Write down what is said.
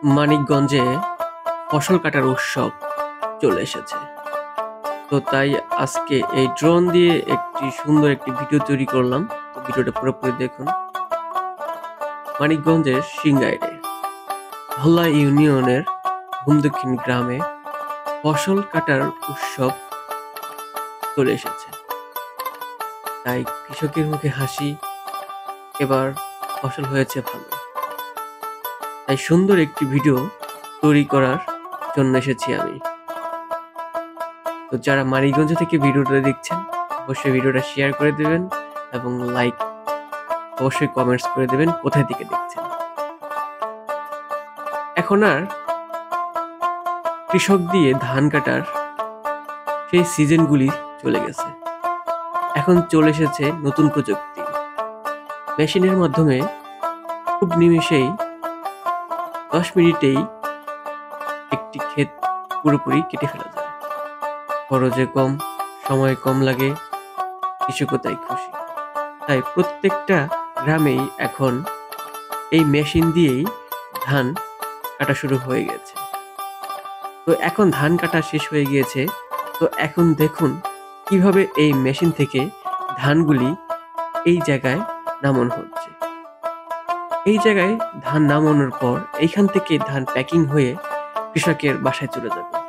মানিকগঞ্জে ফসল কাটার উৎসব চলে এসেছে। তো তাই আজকে এই ড্রোন দিয়ে একটি সুন্দর একটি ভিডিও তৈরি করলাম। তো ভিডিওটা পুরোপুরি দেখুন। মানিকগঞ্জের সিংগাইরে ধল্লা ইউনিয়নের ঘুমদক্ষিণ গ্রামে ফসল কাটার উৎসব চলে এসেছে। তাই কৃষকের মুখে হাসি, এবার ফসল হয়েছে ভালো। তাই সুন্দর একটি ভিডিও তৈরি করার জন্য এসেছি আমি। তো যারা মানিকগঞ্জ থেকে ভিডিওটা দেখছেন অবশ্যই ভিডিওটা শেয়ার করে দেবেন এবং লাইক অবশ্যই কমেন্টস করে দেবেন কোথায় থেকে দেখছেন। এখন আর কৃষক দিয়ে ধান কাটার সেই সিজনগুলি চলে গেছে। এখন চলে এসেছে নতুন প্রযুক্তি। মেশিনের মাধ্যমে খুব নিমেষেই 10 মিনিটেই একটি ক্ষেত পুরোপুরি কেটে ফেলা যায়। খরচে কম, সময় কম লাগে, কৃষকও তাই খুশি। তাই প্রত্যেকটা গ্রামেই এখন এই মেশিন দিয়েই ধান কাটা শুরু হয়ে গেছে। তো এখন ধান কাটা শেষ হয়ে গিয়েছে। তো এখন দেখুন কিভাবে এই মেশিন থেকে ধানগুলি এই জায়গায় নামানো হচ্ছে। এই জায়গায় ধান নামানোর পর এইখান থেকে ধান প্যাকিং হয়ে কৃষকের বাসায় চলে যাবে।